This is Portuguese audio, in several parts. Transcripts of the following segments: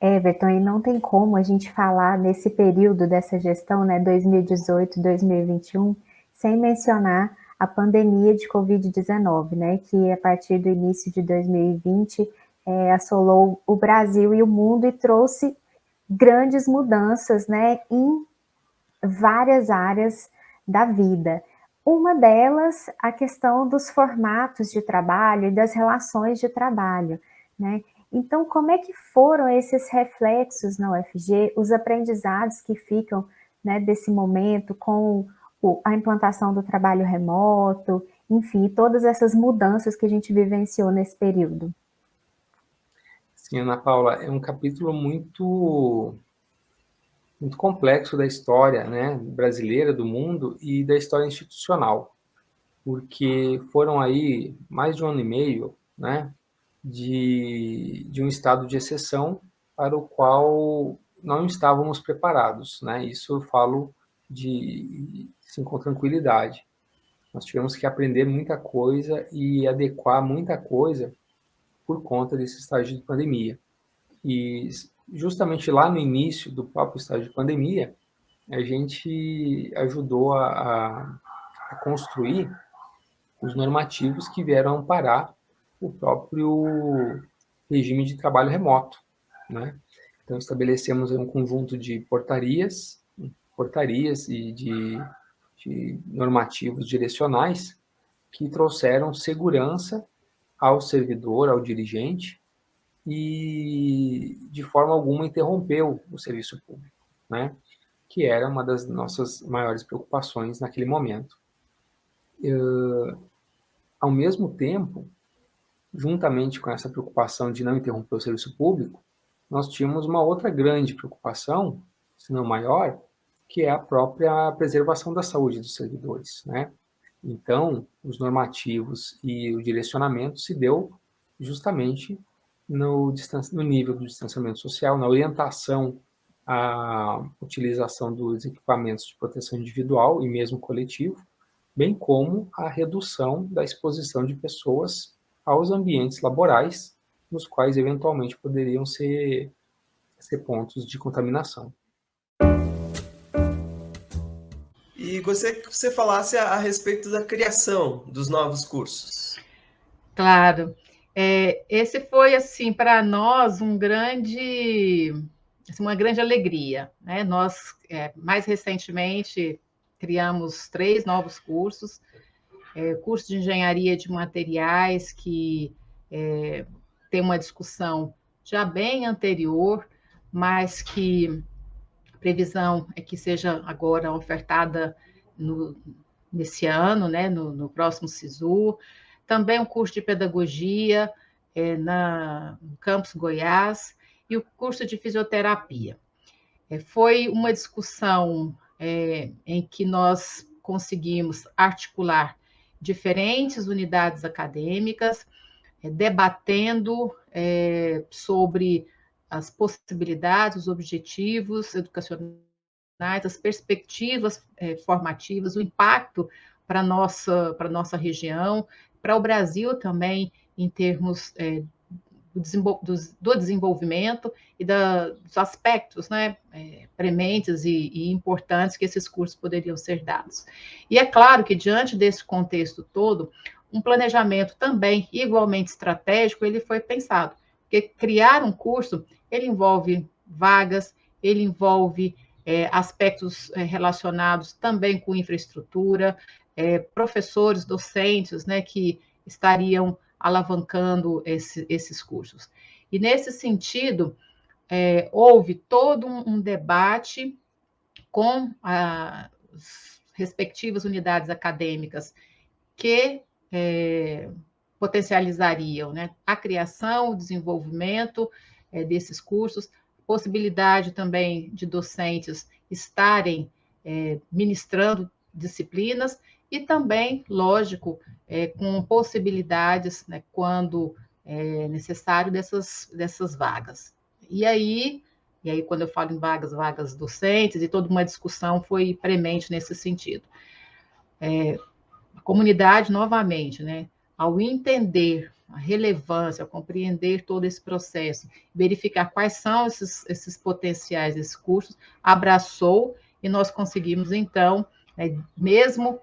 Everton, e não tem como a gente falar nesse período dessa gestão, né, 2018, 2021, sem mencionar a pandemia de Covid-19, né, que a partir do início de 2020 assolou o Brasil e o mundo e trouxe grandes mudanças, né, em várias áreas da vida. Uma delas, a questão dos formatos de trabalho e das relações de trabalho, né? Então, como é que foram esses reflexos na UFG, os aprendizados que ficam, né, desse momento com a implantação do trabalho remoto, enfim, todas essas mudanças que a gente vivenciou nesse período? Sim, Ana Paula, é um capítulo muito complexo da história, né, brasileira, do mundo e da história institucional, porque foram aí mais de um ano e meio, né, de um estado de exceção para o qual não estávamos preparados, né? Isso eu falo assim, com tranquilidade. Nós tivemos que aprender muita coisa e adequar muita coisa por conta desse estágio de pandemia. E justamente lá no início do próprio estágio de pandemia, a gente ajudou a construir os normativos que vieram amparar o próprio regime de trabalho remoto, né? Então estabelecemos um conjunto de portarias e de normativos direcionais que trouxeram segurança ao servidor, ao dirigente, e de forma alguma interrompeu o serviço público, né? Que era uma das nossas maiores preocupações naquele momento. Ao mesmo tempo, juntamente com essa preocupação de não interromper o serviço público, nós tínhamos uma outra grande preocupação, se não maior, que é a própria preservação da saúde dos servidores, né? Então, os normativos e o direcionamento se deu justamente no nível do distanciamento social, na orientação à utilização dos equipamentos de proteção individual e mesmo coletivo, bem como a redução da exposição de pessoas aos ambientes laborais, nos quais eventualmente poderiam ser pontos de contaminação. E gostaria que você falasse a respeito da criação dos novos cursos. Claro. Esse foi, assim, para nós uma grande alegria, né? Nós, mais recentemente, criamos 3 novos cursos. Curso de Engenharia de Materiais, que tem uma discussão já bem anterior, mas que a previsão é que seja agora ofertada nesse ano, né, no próximo SISU. Também um curso de Pedagogia no Campus Goiás e o curso de Fisioterapia. Foi uma discussão em que nós conseguimos articular diferentes unidades acadêmicas, debatendo sobre as possibilidades, os objetivos educacionais, as perspectivas formativas, o impacto para a nossa região, para o Brasil também, em termos do desenvolvimento e dos aspectos, né, prementes e importantes que esses cursos poderiam ser dados. E é claro que, diante desse contexto todo, um planejamento também igualmente estratégico, ele foi pensado, porque criar um curso, ele envolve vagas, ele envolve aspectos relacionados também com infraestrutura, professores, docentes, né, que estariam alavancando esses cursos. E, nesse sentido, houve todo um debate com as respectivas unidades acadêmicas que potencializariam, né, a criação, o desenvolvimento desses cursos, possibilidade também de docentes estarem ministrando disciplinas e também, lógico, com possibilidades, né, quando necessário, dessas vagas. E aí, quando eu falo em vagas docentes, e toda uma discussão foi premente nesse sentido. A comunidade, novamente, né, ao entender a relevância, a compreender todo esse processo, verificar quais são esses potenciais desses cursos, abraçou e nós conseguimos, então, mesmo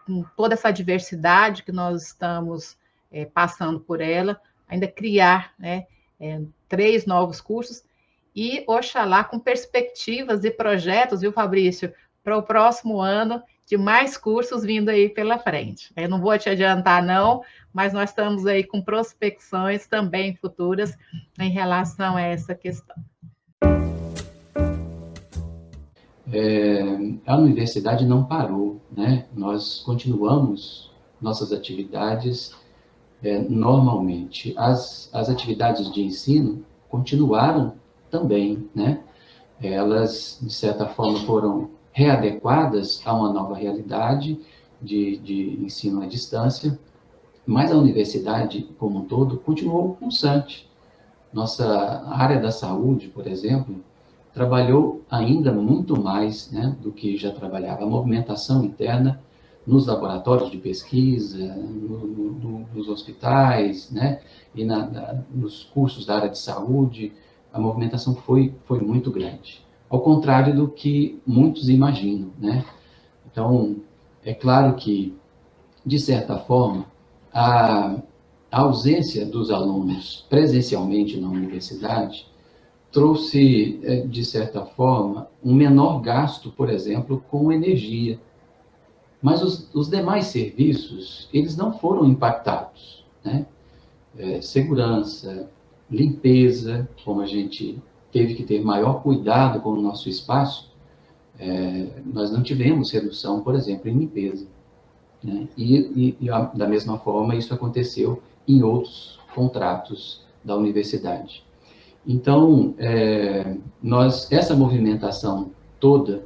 com toda essa diversidade que nós estamos passando por ela, ainda criar 3 novos cursos e, oxalá, com perspectivas e projetos, viu, Fabrício, para o próximo ano, de mais cursos vindo aí pela frente. Eu não vou te adiantar, não, mas nós estamos aí com prospecções também futuras em relação a essa questão. A universidade não parou, né? Nós continuamos nossas atividades normalmente. As atividades de ensino continuaram também, né? Elas, de certa forma, foram readequadas a uma nova realidade de ensino à distância, mas a universidade, como um todo, continuou pulsante. Nossa área da saúde, por exemplo, trabalhou ainda muito mais, né, do que já trabalhava. A movimentação interna nos laboratórios de pesquisa, nos hospitais, né, e nos cursos da área de saúde, a movimentação foi muito grande. Ao contrário do que muitos imaginam, né? Então, é claro que, de certa forma, a ausência dos alunos presencialmente na universidade trouxe, de certa forma, um menor gasto, por exemplo, com energia. Mas os demais serviços, eles não foram impactados, né? Segurança, limpeza, como a gente teve que ter maior cuidado com o nosso espaço, nós não tivemos redução, por exemplo, em limpeza, né? E da mesma forma, isso aconteceu em outros contratos da universidade. Então, essa movimentação toda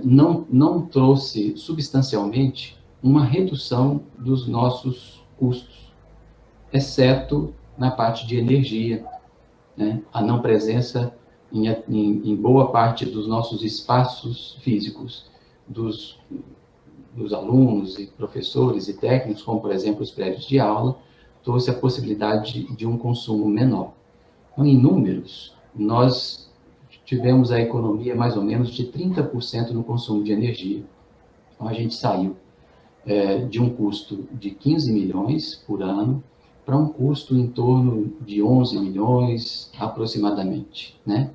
não trouxe substancialmente uma redução dos nossos custos, exceto na parte de energia, né? A não presença em boa parte dos nossos espaços físicos, dos alunos e professores e técnicos, como, por exemplo, os prédios de aula, trouxe a possibilidade de um consumo menor. Então, em números, nós tivemos a economia mais ou menos de 30% no consumo de energia. Então, a gente saiu de um custo de 15 milhões por ano para um custo em torno de 11 milhões aproximadamente, né?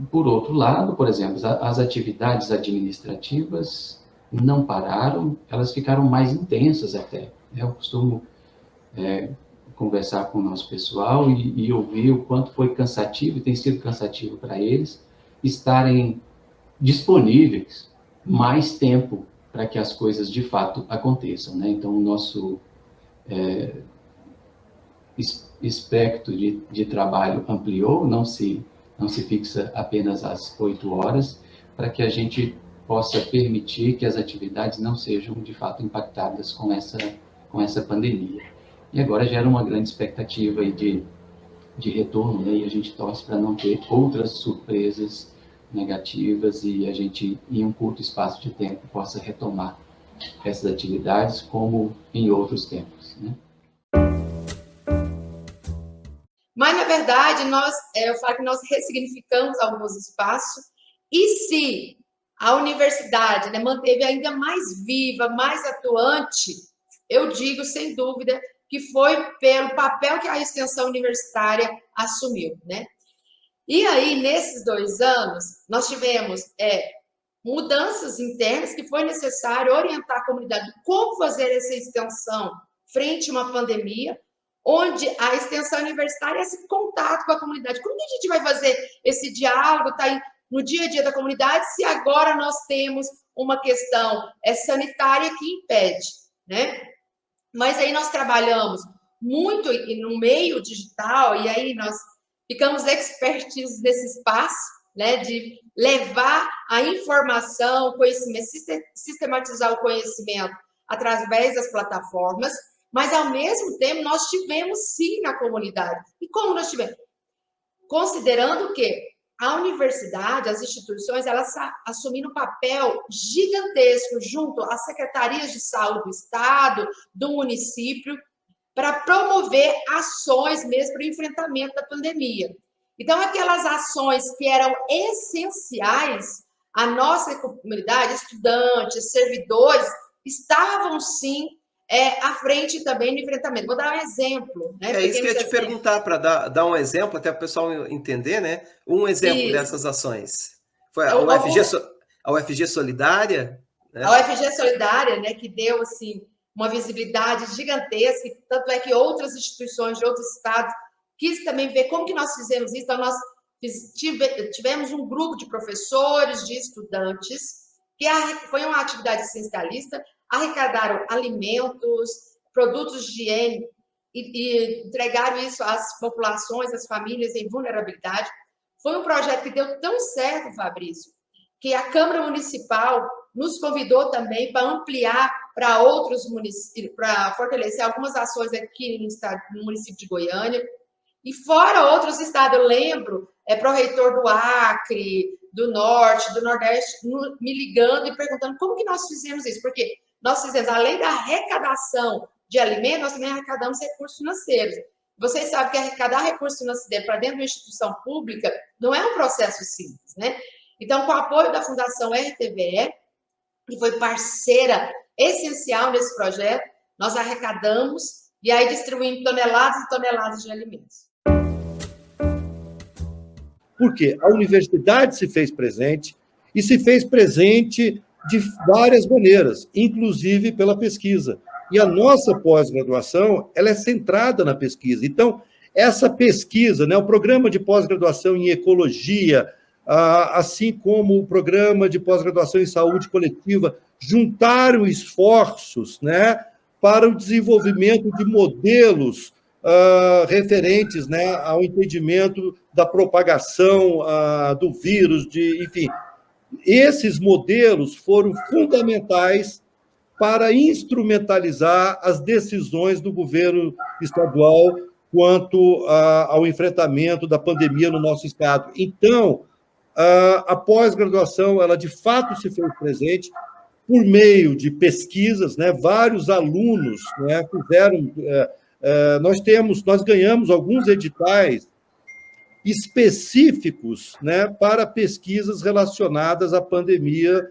Por outro lado, por exemplo, as atividades administrativas não pararam, elas ficaram mais intensas até. Eu costumo conversar com o nosso pessoal e ouvir o quanto foi cansativo, e tem sido cansativo para eles, estarem disponíveis mais tempo para que as coisas de fato aconteçam, né? Então, o nosso espectro de trabalho ampliou, não se fixa apenas às 8 horas, para que a gente possa permitir que as atividades não sejam de fato impactadas com essa pandemia. E agora gera uma grande expectativa aí de retorno, né? E a gente torce para não ter outras surpresas negativas e a gente, em um curto espaço de tempo, possa retomar essas atividades como em outros tempos, né? Mas, na verdade, eu falo que nós ressignificamos alguns espaços e se a universidade, né, manteve ainda mais viva, mais atuante, eu digo, sem dúvida, que foi pelo papel que a extensão universitária assumiu, né? E aí, nesses 2 anos, nós tivemos mudanças internas que foi necessário orientar a comunidade como fazer essa extensão frente a uma pandemia, onde a extensão universitária é esse contato com a comunidade. Como que a gente vai fazer esse diálogo, tá no dia a dia da comunidade, se agora nós temos uma questão sanitária que impede, né? Mas aí nós trabalhamos muito no meio digital e aí nós ficamos expertos nesse espaço, né, de levar a informação, conhecimento, sistematizar o conhecimento através das plataformas, mas ao mesmo tempo nós tivemos sim na comunidade. E como nós tivemos? Considerando que a universidade, as instituições, elas assumiram um papel gigantesco junto às secretarias de saúde do Estado, do município, para promover ações mesmo para o enfrentamento da pandemia. Então, aquelas ações que eram essenciais à nossa comunidade, estudantes, servidores, estavam, sim, à frente também no enfrentamento. Vou dar um exemplo. Né? É isso que eu ia te perguntar, para dar um exemplo, até para o pessoal entender, né? Um exemplo dessas ações. Foi a UFG Solidária? Né? A UFG Solidária, né, que deu, assim, uma visibilidade gigantesca, tanto é que outras instituições de outros estados quis também ver como que nós fizemos isso. Então, nós tivemos um grupo de professores, de estudantes, que foi uma atividade essencialista, arrecadaram alimentos, produtos de higiene e entregaram isso às populações, às famílias em vulnerabilidade. Foi um projeto que deu tão certo, Fabrício, que a Câmara Municipal nos convidou também para ampliar para outros municípios, para fortalecer algumas ações aqui no município de Goiânia, e fora outros estados. Eu lembro, pró-reitor do Acre, do Norte, do Nordeste, me ligando e perguntando como que nós fizemos isso, porque nós fizemos, além da arrecadação de alimentos, nós também arrecadamos recursos financeiros. Vocês sabem que arrecadar recursos financeiros para dentro de uma instituição pública não é um processo simples, né? Então, com o apoio da Fundação RTVE, que foi parceira essencial nesse projeto, nós arrecadamos e aí distribuímos toneladas e toneladas de alimentos. Porque a universidade se fez presente, e se fez presente de várias maneiras, inclusive pela pesquisa. E a nossa pós-graduação, ela é centrada na pesquisa. Então, essa pesquisa, né, o programa de pós-graduação em ecologia, assim como o programa de pós-graduação em saúde coletiva, juntaram esforços, né, para o desenvolvimento de modelos referentes, né, ao entendimento da propagação do vírus, enfim. Esses modelos foram fundamentais para instrumentalizar as decisões do governo estadual quanto ao enfrentamento da pandemia no nosso estado. Então, a pós-graduação, ela de fato se fez presente por meio de pesquisas, né? Vários alunos, né, fizeram... Nós ganhamos alguns editais específicos, né, para pesquisas relacionadas à pandemia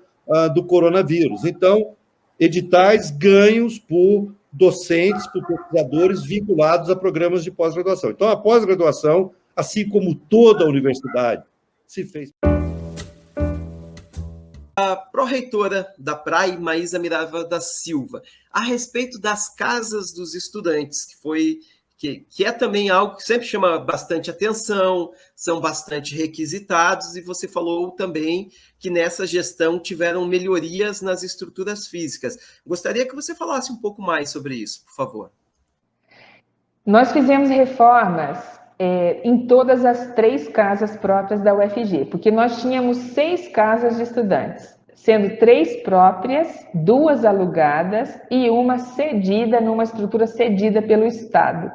do coronavírus. Então, editais ganhos por docentes, por pesquisadores vinculados a programas de pós-graduação. Então, a pós-graduação, assim como toda a universidade, se fez. A pró-reitora da PRAE, Maísa Mirava da Silva, a respeito das casas dos estudantes, que é também algo que sempre chama bastante atenção, são bastante requisitados, e você falou também que nessa gestão tiveram melhorias nas estruturas físicas. Gostaria que você falasse um pouco mais sobre isso, por favor. Nós fizemos reformas em todas as 3 casas próprias da UFG, porque nós tínhamos 6 casas de estudantes, sendo 3 próprias, 2 alugadas e uma cedida, numa estrutura cedida pelo Estado.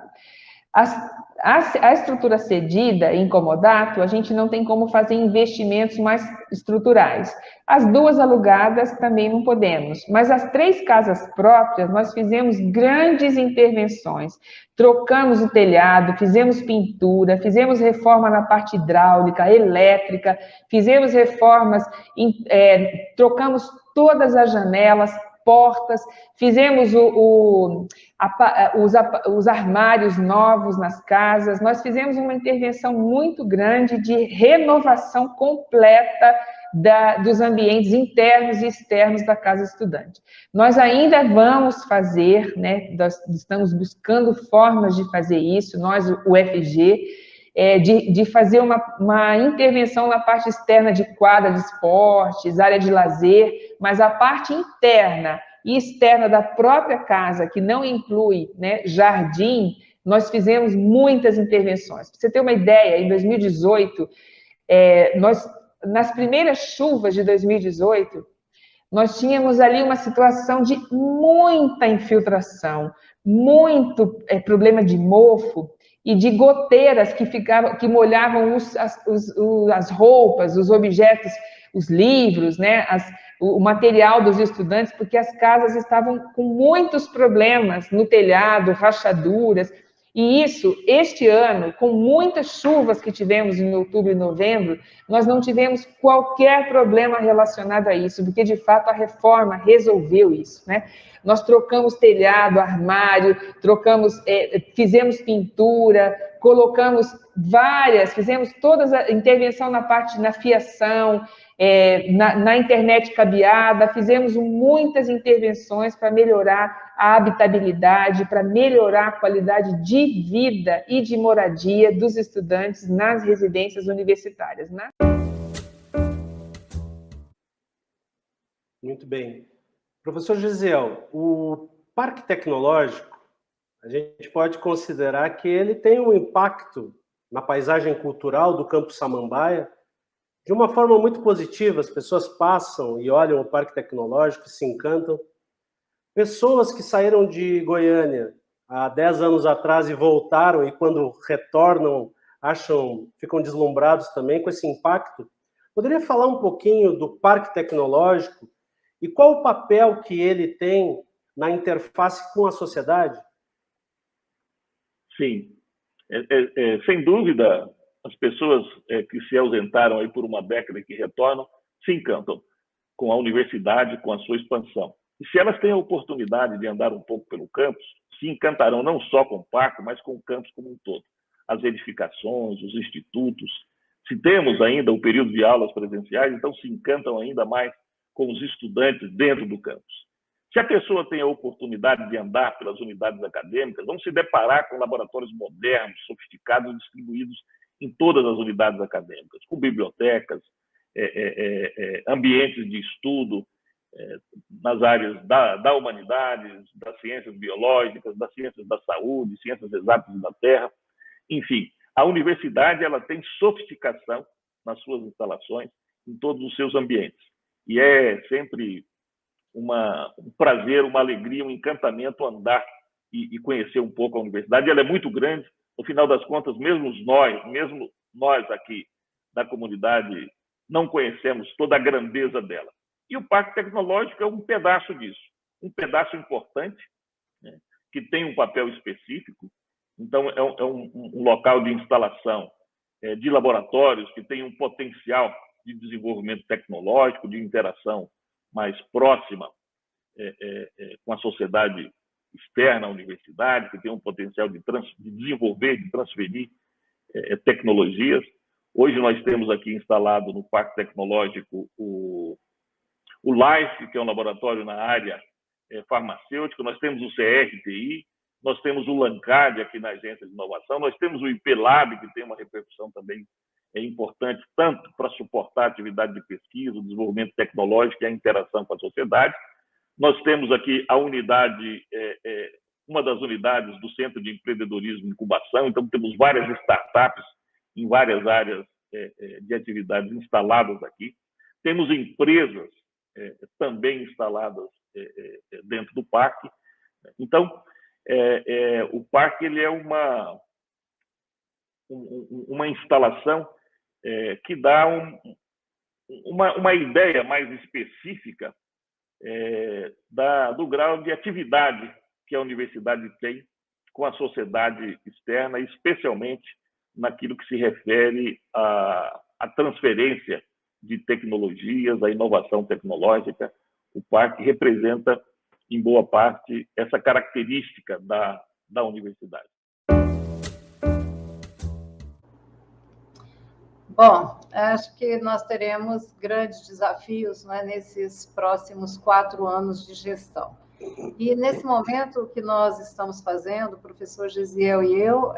A estrutura cedida, em comodato, a gente não tem como fazer investimentos mais estruturais. As 2 alugadas também não podemos, mas as 3 casas próprias, nós fizemos grandes intervenções. Trocamos o telhado, fizemos pintura, fizemos reforma na parte hidráulica, elétrica, fizemos reformas, trocamos todas as janelas, portas, fizemos os armários novos nas casas, nós fizemos uma intervenção muito grande de renovação completa dos ambientes internos e externos da casa estudante. Nós ainda vamos fazer, né, nós estamos buscando formas de fazer isso, nós, o UFG, de fazer uma intervenção na parte externa de quadra de esportes, área de lazer, mas a parte interna e externa da própria casa, que não inclui, né, jardim, nós fizemos muitas intervenções. Para você ter uma ideia, em 2018, nas primeiras chuvas de 2018, nós tínhamos ali uma situação de muita infiltração, muito problema de mofo, e de goteiras que molhavam as roupas, os objetos, os livros, né, o material dos estudantes, porque as casas estavam com muitos problemas no telhado, rachaduras. E isso, este ano, com muitas chuvas que tivemos em outubro e novembro, nós não tivemos qualquer problema relacionado a isso, porque, de fato, a reforma resolveu isso, né? Nós trocamos telhado, armário, fizemos pintura, fizemos toda a intervenção na fiação, na internet cabeada, fizemos muitas intervenções para melhorar a habitabilidade, para melhorar a qualidade de vida e de moradia dos estudantes nas residências universitárias, né? Muito bem. Professor Gisiel, o Parque Tecnológico, a gente pode considerar que ele tem um impacto na paisagem cultural do Campus Samambaia de uma forma muito positiva. As pessoas passam e olham o Parque Tecnológico e se encantam. Pessoas que saíram de Goiânia há 10 anos atrás e voltaram, e quando retornam, ficam deslumbrados também com esse impacto. Poderia falar um pouquinho do Parque Tecnológico e qual o papel que ele tem na interface com a sociedade? Sim, sem dúvida, as pessoas que se ausentaram aí por uma década e que retornam se encantam com a universidade, com a sua expansão. E se elas têm a oportunidade de andar um pouco pelo campus, se encantarão não só com o parque, mas com o campus como um todo. As edificações, os institutos. Se temos ainda o período de aulas presenciais, então se encantam ainda mais com os estudantes dentro do campus. Se a pessoa tem a oportunidade de andar pelas unidades acadêmicas, vão se deparar com laboratórios modernos, sofisticados, distribuídos em todas as unidades acadêmicas, com bibliotecas, ambientes de estudo nas áreas da humanidades, das ciências biológicas, das ciências da saúde, ciências exatas da terra. Enfim, a universidade ela tem sofisticação nas suas instalações, em todos os seus ambientes. E é sempre um prazer, uma alegria, um encantamento andar e conhecer um pouco a universidade. Ela é muito grande, no final das contas, mesmo nós aqui da comunidade não conhecemos toda a grandeza dela. E o Parque Tecnológico é um pedaço disso, um pedaço importante, né, que tem um papel específico. Então, é um local de instalação de laboratórios que tem um potencial de desenvolvimento tecnológico, de interação mais próxima com a sociedade externa à universidade, que tem um potencial de desenvolver, de transferir tecnologias. Hoje nós temos aqui instalado no Parque Tecnológico o LIFE, que é um laboratório na área farmacêutica, nós temos o CRTI, nós temos o LANCAD aqui na Agência de Inovação, nós temos o IPLab, que tem uma repercussão também importante, tanto para suportar a atividade de pesquisa, o desenvolvimento tecnológico e a interação com a sociedade. Nós temos aqui a unidade, uma das unidades do Centro de Empreendedorismo e Incubação, então temos várias startups em várias áreas de atividades instaladas aqui. Temos empresas também instaladas dentro do parque. Então, o parque ele é uma instalação que dá uma ideia mais específica do grau de atividade que a universidade tem com a sociedade externa, especialmente naquilo que se refere à transferência de tecnologias, à inovação tecnológica. O parque representa, em boa parte, essa característica da universidade. Bom, acho que nós teremos grandes desafios, né, nesses próximos 4 anos de gestão. E nesse momento, o que nós estamos fazendo, o professor Gisiel e eu,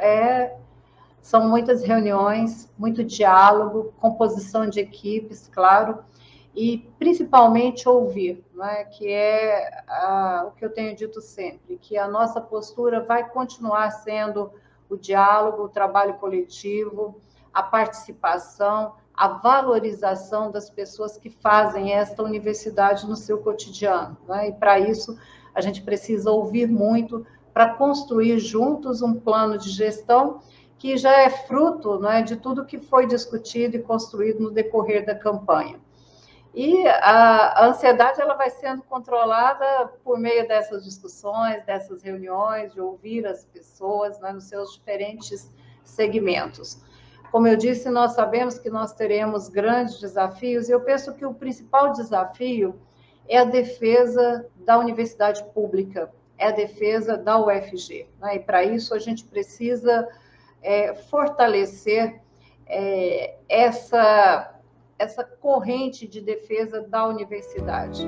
são muitas reuniões, muito diálogo, composição de equipes, claro, e principalmente ouvir, né, que é o que eu tenho dito sempre, que a nossa postura vai continuar sendo o diálogo, o trabalho coletivo, a participação, a valorização das pessoas que fazem esta universidade no seu cotidiano, né? E para isso a gente precisa ouvir muito para construir juntos um plano de gestão que já é fruto, né, de tudo que foi discutido e construído no decorrer da campanha. E a ansiedade ela vai sendo controlada por meio dessas discussões, dessas reuniões, de ouvir as pessoas, né, nos seus diferentes segmentos. Como eu disse, nós sabemos que nós teremos grandes desafios, e eu penso que o principal desafio é a defesa da universidade pública, é a defesa da UFG, né? E para isso a gente precisa fortalecer essa corrente de defesa da universidade.